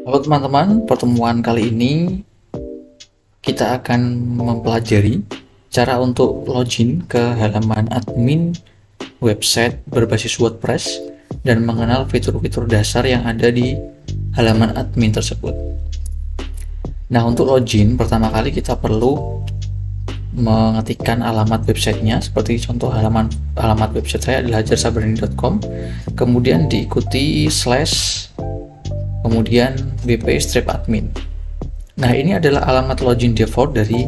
Halo teman-teman, pertemuan kali ini kita akan mempelajari cara untuk login ke halaman admin website berbasis WordPress dan mengenal fitur-fitur dasar yang ada di halaman admin tersebut. Nah, untuk login pertama kali kita perlu mengetikkan alamat websitenya, seperti contoh alamat website saya adalah hajarsabrani.com, kemudian diikuti slash kemudian bp-admin. Nah, ini adalah alamat login default dari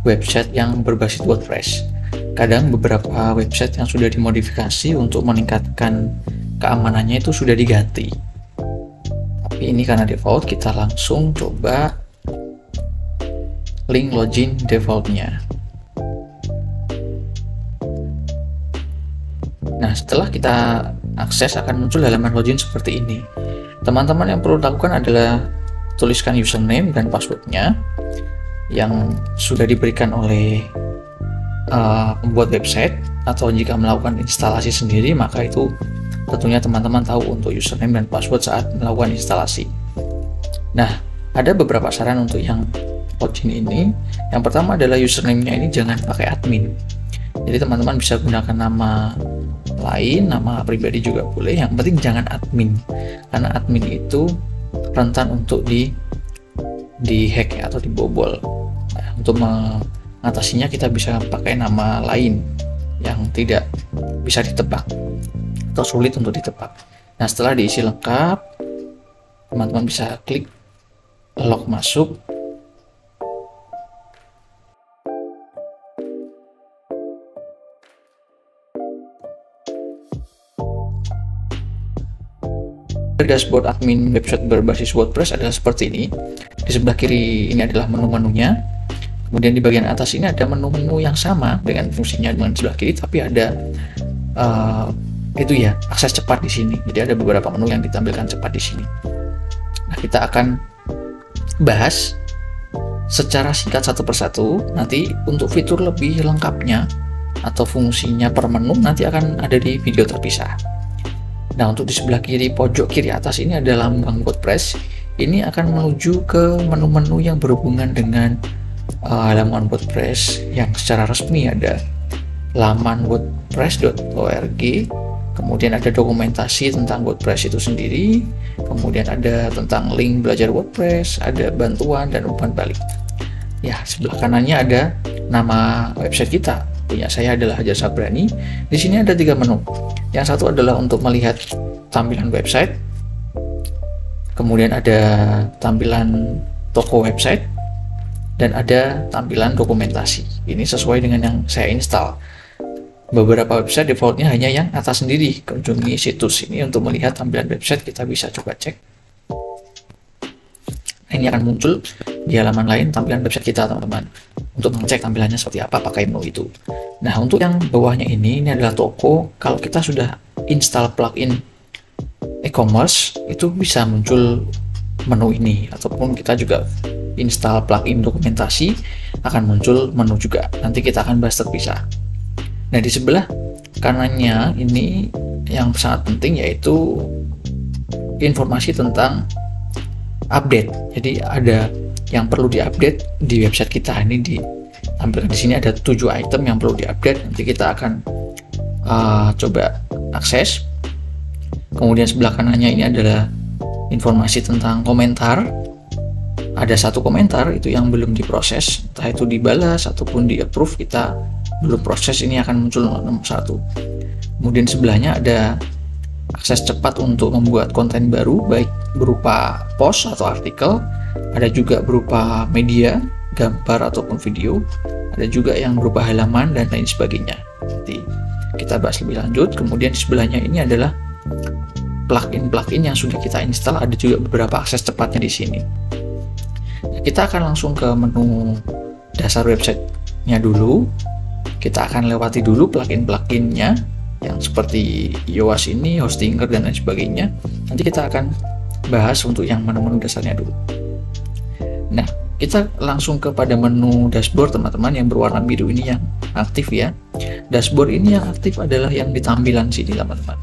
website yang berbasis WordPress. Kadang beberapa website yang sudah dimodifikasi untuk meningkatkan keamanannya itu sudah diganti. Tapi ini karena default, kita langsung coba link login defaultnya. Nah, setelah kita akses akan muncul halaman login seperti ini. Teman-teman yang perlu lakukan adalah tuliskan username dan passwordnya yang sudah diberikan oleh pembuat website, atau jika melakukan instalasi sendiri maka itu tentunya teman-teman tahu untuk username dan password saat melakukan instalasi. Nah, ada beberapa saran untuk yang login ini. Yang pertama adalah username-nya ini jangan pakai admin. Jadi teman-teman bisa gunakan nama lain, nama pribadi juga boleh, yang penting jangan admin, karena admin itu rentan untuk di hack ya, atau dibobol. Nah, untuk mengatasinya kita bisa pakai nama lain yang tidak bisa ditebak atau sulit untuk ditebak. Nah, setelah diisi lengkap, teman-teman bisa klik log masuk. Dashboard admin website berbasis WordPress adalah seperti ini. Di sebelah kiri ini adalah menu-menunya. Kemudian di bagian atas ini ada menu-menu yang sama dengan fungsinya dengan sebelah kiri, tapi ada akses cepat di sini. Jadi ada beberapa menu yang ditampilkan cepat di sini. Nah, kita akan bahas secara singkat satu persatu. Nanti untuk fitur lebih lengkapnya atau fungsinya per menu nanti akan ada di video terpisah. Nah, untuk di sebelah kiri pojok kiri atas ini ada lambang WordPress. Ini akan menuju ke menu-menu yang berhubungan dengan halaman WordPress yang secara resmi. Ada laman wordpress.org, kemudian ada dokumentasi tentang WordPress itu sendiri, kemudian ada tentang link belajar WordPress, ada bantuan dan umpan balik. Ya, sebelah kanannya ada nama website kita. Punya saya adalah Hajar Sabrani. Di sini ada 3 menu. Yang satu adalah untuk melihat tampilan website, kemudian ada tampilan toko website, dan ada tampilan dokumentasi. Ini sesuai dengan yang saya install. Beberapa website defaultnya hanya yang atas sendiri. Kunjungi situs ini untuk melihat tampilan website, kita bisa coba cek. Nah, ini akan muncul di halaman lain tampilan website kita, teman-teman. Untuk mengecek tampilannya seperti apa, pakai menu itu. Nah, untuk yang bawahnya ini adalah toko. Kalau kita sudah install plugin e-commerce, itu bisa muncul menu ini. Ataupun kita juga install plugin dokumentasi, akan muncul menu juga. Nanti kita akan bahas terpisah. Nah, di sebelah kanannya ini yang sangat penting, yaitu informasi tentang update. Jadi ada yang perlu diupdate di website kita. Ini ditampilkan di sini ada 7 item yang perlu diupdate. Nanti kita akan coba akses. Kemudian sebelah kanannya ini adalah informasi tentang komentar. Ada 1 komentar itu yang belum diproses, entah itu dibalas ataupun di approve, kita belum proses, ini akan muncul nomor 1. Kemudian sebelahnya ada akses cepat untuk membuat konten baru, baik berupa post atau artikel, ada juga berupa media, gambar ataupun video, ada juga yang berupa halaman dan lain sebagainya. Nanti kita bahas lebih lanjut. Kemudian di sebelahnya ini adalah plugin-plugin yang sudah kita install, ada juga beberapa akses cepatnya di sini. Nah, kita akan langsung ke menu dasar websitenya dulu. Kita akan lewati dulu plugin-pluginnya yang seperti Yoast ini, Hostinger dan lain sebagainya. Nanti kita akan bahas untuk yang menu-menu dasarnya dulu. Nah, kita langsung kepada menu dashboard, teman-teman, yang berwarna biru ini yang aktif ya. Dashboard ini yang aktif adalah yang di tampilan sini, teman-teman.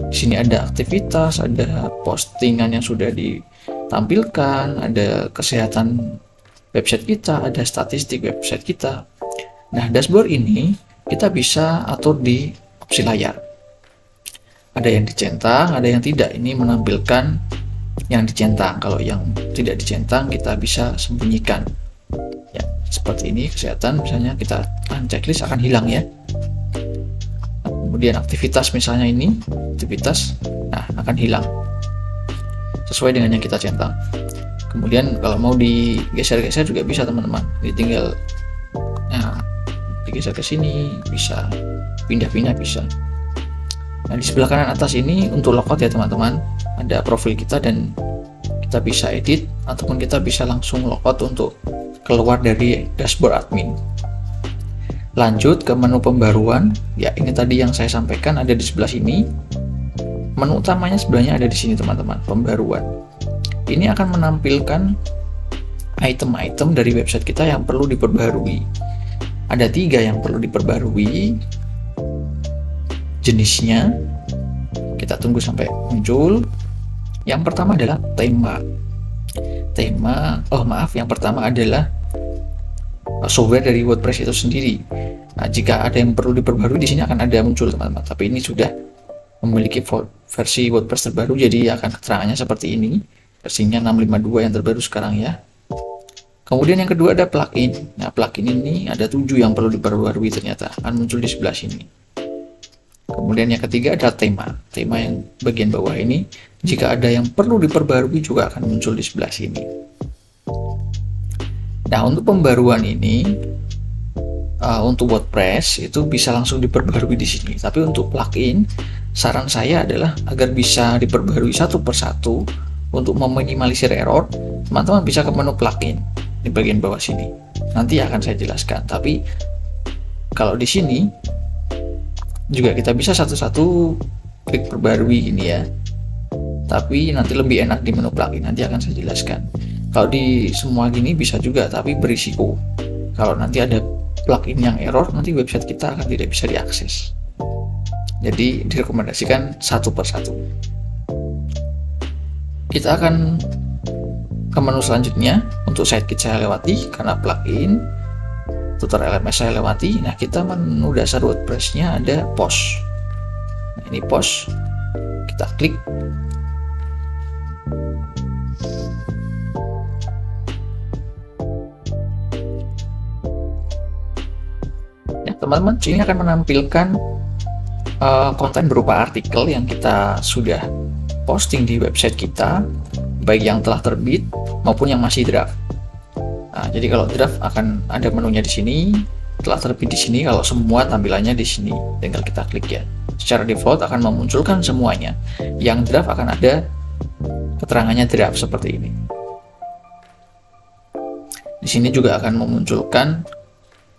Di sini ada aktivitas, ada postingan yang sudah di tampilkan, ada kesehatan website kita, ada statistik website kita. Nah, dashboard ini kita bisa atur di opsi layar. Ada yang dicentang, ada yang tidak. Ini menampilkan yang dicentang. Kalau yang tidak dicentang kita bisa sembunyikan. Ya, seperti ini kesehatan misalnya kita checklist akan hilang ya. Kemudian aktivitas misalnya ini, aktivitas, nah akan hilang sesuai dengan yang kita centang. Kemudian kalau mau digeser-geser juga bisa teman-teman. Jadi tinggal digeser ke sini, bisa pindah-pindah bisa. Nah, di sebelah kanan atas ini untuk logout ya teman-teman, ada profil kita dan kita bisa edit ataupun kita bisa langsung logout untuk keluar dari dashboard admin. Lanjut ke menu pembaruan. Ya, ini tadi yang saya sampaikan ada di sebelah sini. Menu utamanya sebenarnya ada di sini teman-teman, pembaruan. Ini akan menampilkan item-item dari website kita yang perlu diperbarui. Ada 3 yang perlu diperbarui. Jenisnya kita tunggu sampai muncul. Yang pertama adalah tema. Yang pertama adalah software dari WordPress itu sendiri. Nah, jika ada yang perlu diperbarui di sini akan ada muncul teman-teman. Tapi ini sudah memiliki versi WordPress terbaru, jadi akan keterangannya seperti ini. Versinya 652 yang terbaru sekarang ya. Kemudian yang kedua ada plugin. Nah, plugin ini ada 7 yang perlu diperbarui ternyata, akan muncul di sebelah sini. Kemudian yang ketiga ada tema. Tema yang bagian bawah ini, jika ada yang perlu diperbarui juga akan muncul di sebelah sini. Nah, untuk pembaruan ini, untuk WordPress itu bisa langsung diperbarui di sini. Tapi untuk plugin, saran saya adalah agar bisa diperbarui satu persatu untuk meminimalisir error. Teman-teman bisa ke menu plugin di bagian bawah sini. Nanti akan saya jelaskan. Tapi kalau di sini juga kita bisa satu-satu klik perbarui ini ya. Tapi nanti lebih enak di menu plugin. Nanti akan saya jelaskan. Kalau di semua gini bisa juga, tapi berisiko. Kalau nanti ada plugin yang error, nanti website kita akan tidak bisa diakses. Jadi direkomendasikan satu persatu. Kita akan ke menu selanjutnya. Untuk sitekit saya lewati karena plugin. Tutor LMS saya lewati. Nah, kita menu dasar WordPress-nya ada post. Nah, ini post. Kita klik. Ya, teman-teman, ini akan menampilkan konten berupa artikel yang kita sudah posting di website kita, baik yang telah terbit maupun yang masih draft. Nah, jadi kalau draft akan ada menunya di sini, telah terbit di sini, kalau semua tampilannya di sini. Tinggal kita klik ya. Secara default akan memunculkan semuanya. Yang draft akan ada keterangannya draft seperti ini. Di sini juga akan memunculkan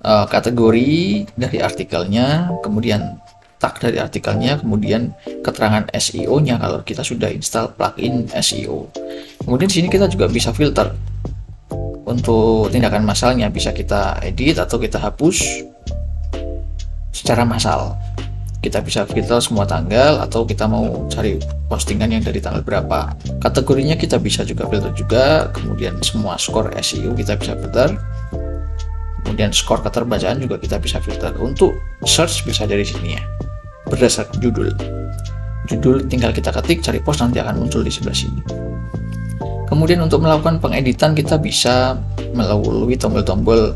kategori dari artikelnya, kemudian tag dari artikelnya, kemudian keterangan SEO-nya kalau kita sudah install plugin SEO. Kemudian di sini kita juga bisa filter. Untuk tindakan masalnya bisa kita edit atau kita hapus secara massal. Kita bisa filter semua tanggal atau kita mau cari postingan yang dari tanggal berapa. Kategorinya kita bisa juga filter juga. Kemudian semua skor SEO kita bisa filter. Kemudian skor keterbacaan juga kita bisa filter. Untuk search bisa dari sini ya, berdasarkan judul tinggal kita ketik, cari post, nanti akan muncul di sebelah sini. Kemudian untuk melakukan pengeditan kita bisa melalui tombol-tombol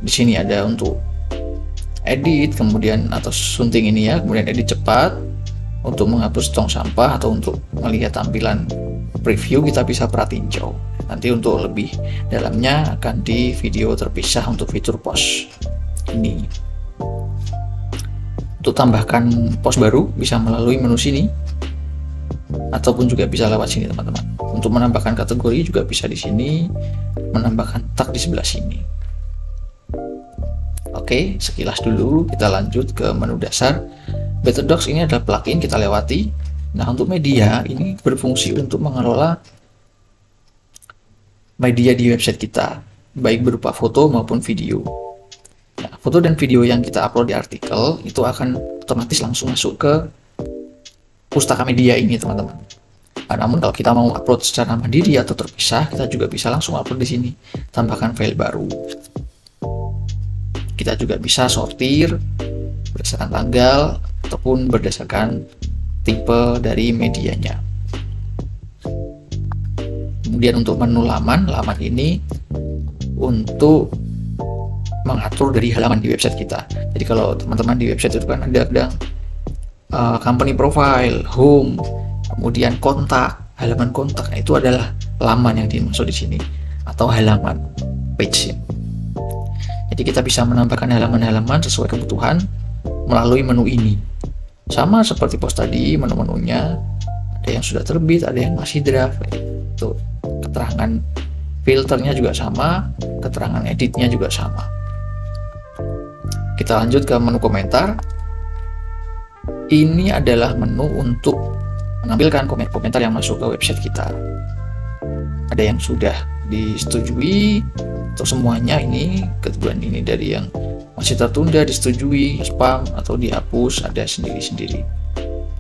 di sini, ada untuk edit, kemudian atau sunting ini ya, kemudian edit cepat untuk menghapus tong sampah, atau untuk melihat tampilan preview kita bisa pratinjau. Nanti untuk lebih dalamnya akan di video terpisah untuk fitur post ini. Untuk tambahkan post baru bisa melalui menu sini ataupun juga bisa lewat sini teman-teman. Untuk menambahkan kategori juga bisa di sini, menambahkan tag di sebelah sini. Oke, sekilas dulu. Kita lanjut ke menu dasar. Better Docs ini adalah plugin, kita lewati. Nah, untuk media ini berfungsi untuk mengelola media di website kita, baik berupa foto maupun video. Nah, foto dan video yang kita upload di artikel itu akan otomatis langsung masuk ke pustaka media ini teman-teman. Namun kalau kita mau upload secara mandiri atau terpisah, kita juga bisa langsung upload di sini, tambahkan file baru. Kita juga bisa sortir berdasarkan tanggal ataupun berdasarkan tipe dari medianya. Kemudian untuk menu laman ini untuk mengatur dari halaman di website kita. Jadi kalau teman-teman di website itu kan ada company profile, home, kemudian kontak, halaman kontak. Nah, itu adalah laman yang dimaksud di sini atau halaman page. Jadi kita bisa menambahkan halaman-halaman sesuai kebutuhan melalui menu ini. Sama seperti post tadi, menu-menunya ada yang sudah terbit, ada yang masih draft. Itu keterangan filternya juga sama, keterangan editnya juga sama. Kita lanjut ke menu komentar. Ini adalah menu untuk menampilkan komentar yang masuk ke website kita. Ada yang sudah disetujui atau semuanya, ini kebetulan ini dari yang masih tertunda, disetujui, spam atau dihapus, ada sendiri-sendiri.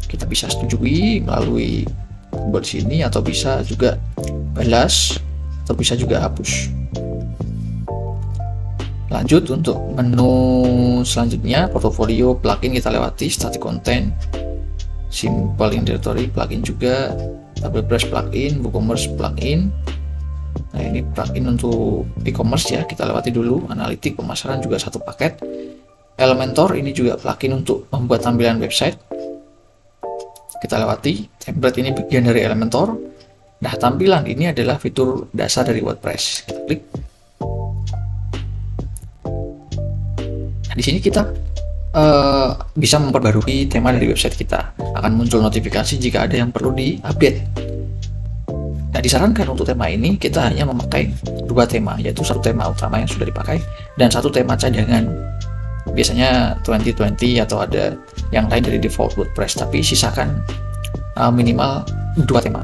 Kita bisa setujui melalui tombol sini atau bisa juga balas atau bisa juga hapus. Lanjut untuk menu selanjutnya, portfolio, plugin kita lewati, static content, simple in directory, plugin juga, WordPress plugin, WooCommerce plugin. Nah, ini plugin untuk e-commerce ya, kita lewati dulu. Analitik, pemasaran juga satu paket. Elementor ini juga plugin untuk membuat tampilan website, kita lewati. Template ini bagian dari Elementor. Nah, tampilan ini adalah fitur dasar dari WordPress. Kita klik. Nah, di sini kita bisa memperbarui tema dari website kita. Akan muncul notifikasi jika ada yang perlu diupdate. Nah, disarankan untuk tema ini kita hanya memakai dua tema, yaitu satu tema utama yang sudah dipakai dan satu tema cadangan. Biasanya 2020 atau ada yang lain dari default WordPress, tapi sisakan minimal dua tema.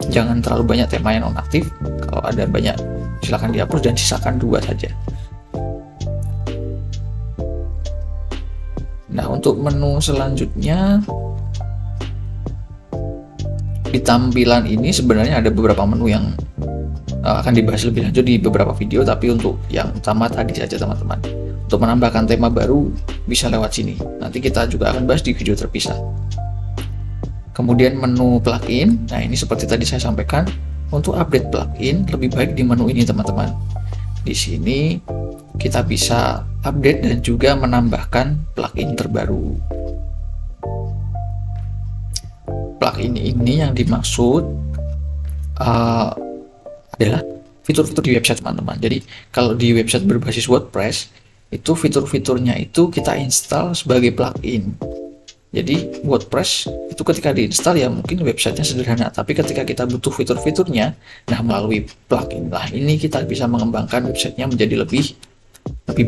Jangan terlalu banyak tema yang nonaktif. Kalau ada banyak silakan dihapus dan sisakan dua saja. Nah, untuk menu selanjutnya, di tampilan ini sebenarnya ada beberapa menu yang akan dibahas lebih lanjut di beberapa video, tapi untuk yang utama tadi saja teman-teman. Untuk menambahkan tema baru bisa lewat sini. Nanti kita juga akan bahas di video terpisah. Kemudian menu plugin. Nah, ini seperti tadi saya sampaikan, untuk update plugin lebih baik di menu ini teman-teman. Di sini kita bisa update dan juga menambahkan plugin terbaru. Plugin ini yang dimaksud adalah fitur-fitur di website teman-teman. Jadi kalau di website berbasis WordPress itu fitur-fiturnya itu kita install sebagai plugin. Jadi WordPress itu ketika diinstal ya mungkin websitenya sederhana, tapi ketika kita butuh fitur-fiturnya, nah melalui plugin lah ini kita bisa mengembangkan websitenya menjadi lebih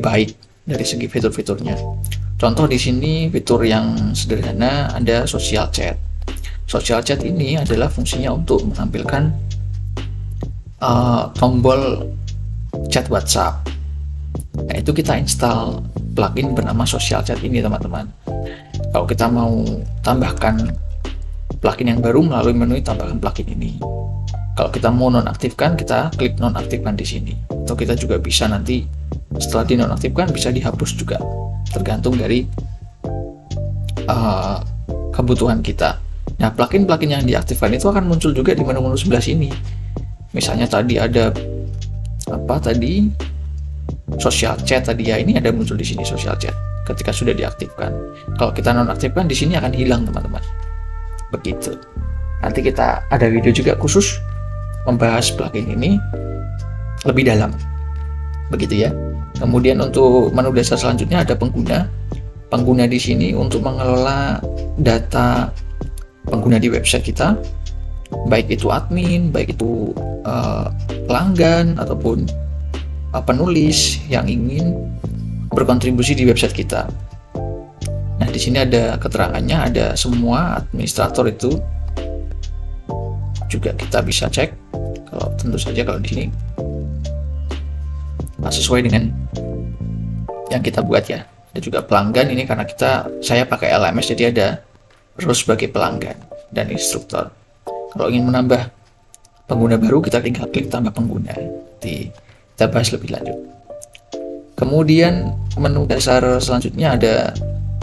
baik dari segi fitur-fiturnya. Contoh di sini fitur yang sederhana ada social chat. Social chat ini adalah fungsinya untuk menampilkan tombol chat WhatsApp. Nah, itu kita install plugin bernama social chat ini teman-teman. Kalau kita mau tambahkan plugin yang baru melalui menu tambahkan plugin ini. Kalau kita mau nonaktifkan, kita klik nonaktifkan di sini. Atau kita juga bisa nanti setelah dinonaktifkan bisa dihapus juga, tergantung dari kebutuhan kita. Nah, plugin-plugin yang diaktifkan itu akan muncul juga di menu-menu sebelah sini. Misalnya tadi ada social chat tadi ya, ini ada muncul di sini social chat ketika sudah diaktifkan. Kalau kita nonaktifkan di sini akan hilang teman-teman. Begitu. Nanti kita ada video juga khusus membahas plugin ini lebih dalam. Begitu ya. Kemudian untuk menu dasar selanjutnya ada pengguna. Pengguna di sini untuk mengelola data pengguna di website kita, baik itu admin, baik itu pelanggan ataupun penulis yang ingin berkontribusi di website kita. Nah, di sini ada keterangannya, ada semua administrator itu juga kita bisa cek. Kalau tentu saja kalau di sini sesuai dengan yang kita buat ya. Ada juga pelanggan ini karena saya pakai LMS jadi ada role sebagai pelanggan dan instruktur. Kalau ingin menambah pengguna baru, kita tinggal klik tambah pengguna. Nanti kita bahas lebih lanjut. Kemudian menu dasar selanjutnya ada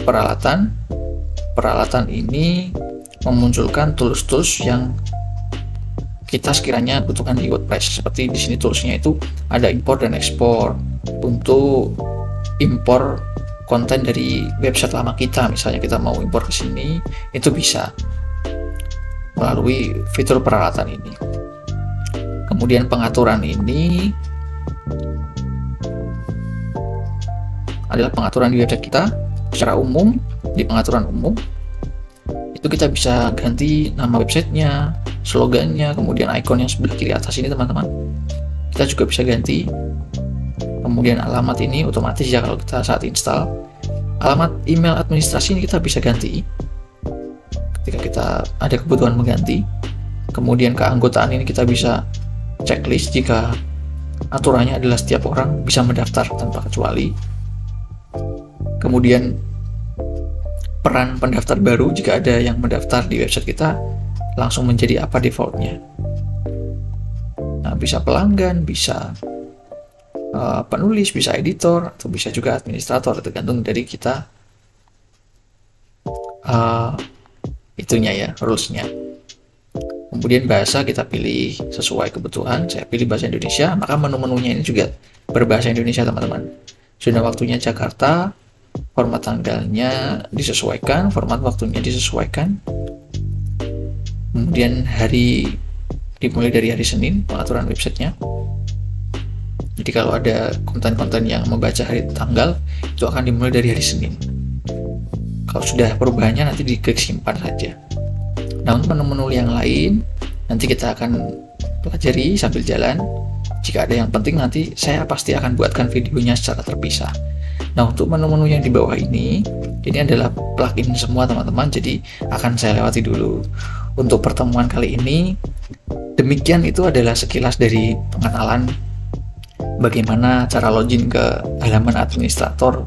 peralatan. Peralatan ini memunculkan tools-tools yang kita sekiranya butuhkan di WordPress. Seperti di sini toolsnya itu ada import dan ekspor. Untuk impor konten dari website lama kita, misalnya kita mau impor ke sini, itu bisa melalui fitur peralatan ini. Kemudian pengaturan ini adalah pengaturan di website kita secara umum. Di pengaturan umum itu kita bisa ganti nama websitenya, slogannya, kemudian icon yang sebelah kiri atas ini teman-teman kita juga bisa ganti. Kemudian alamat ini otomatis ya kalau kita saat install. Alamat email administrasi ini kita bisa ganti ketika kita ada kebutuhan mengganti. Kemudian keanggotaan ini kita bisa checklist jika aturannya adalah setiap orang bisa mendaftar tanpa kecuali. Kemudian peran pendaftar baru, jika ada yang mendaftar di website kita langsung menjadi apa defaultnya. Nah, bisa pelanggan, bisa penulis, bisa editor, atau bisa juga administrator, tergantung dari kita itunya ya, rulesnya. Kemudian bahasa kita pilih sesuai kebutuhan. Saya pilih bahasa Indonesia, maka menu-menunya ini juga berbahasa Indonesia teman-teman. Sudah waktunya Jakarta, format tanggalnya disesuaikan, format waktunya disesuaikan. Kemudian hari dimulai dari hari Senin, pengaturan websitenya. Jadi kalau ada konten-konten yang membaca hari tanggal, itu akan dimulai dari hari Senin. Kalau sudah perubahannya nanti diklik simpan saja. Nah, untuk menu-menu yang lain nanti kita akan pelajari sambil jalan. Jika ada yang penting nanti saya pasti akan buatkan videonya secara terpisah. Nah, untuk menu-menu yang di bawah ini adalah plugin semua teman-teman, jadi akan saya lewati dulu. Untuk pertemuan kali ini, demikian itu adalah sekilas dari pengenalan bagaimana cara login ke halaman administrator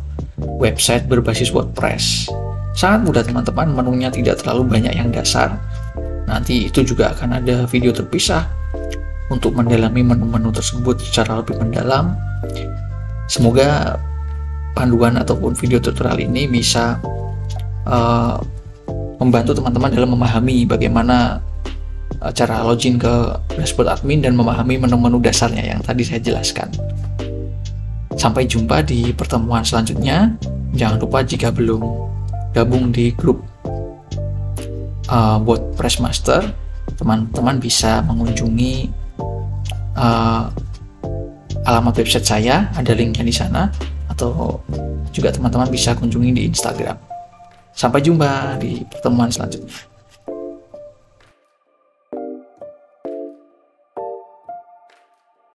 website berbasis WordPress. Sangat mudah teman-teman, menunya tidak terlalu banyak yang dasar. Nanti itu juga akan ada video terpisah untuk mendalami menu-menu tersebut secara lebih mendalam. Semoga panduan ataupun video tutorial ini bisa membantu teman-teman dalam memahami bagaimana cara login ke dashboard admin dan memahami menu-menu dasarnya yang tadi saya jelaskan. Sampai jumpa di pertemuan selanjutnya. Jangan lupa jika belum gabung di grup WordPress Master, teman-teman bisa mengunjungi alamat website saya, ada linknya di sana. Atau juga teman-teman bisa kunjungi di Instagram. Sampai jumpa di pertemuan selanjutnya.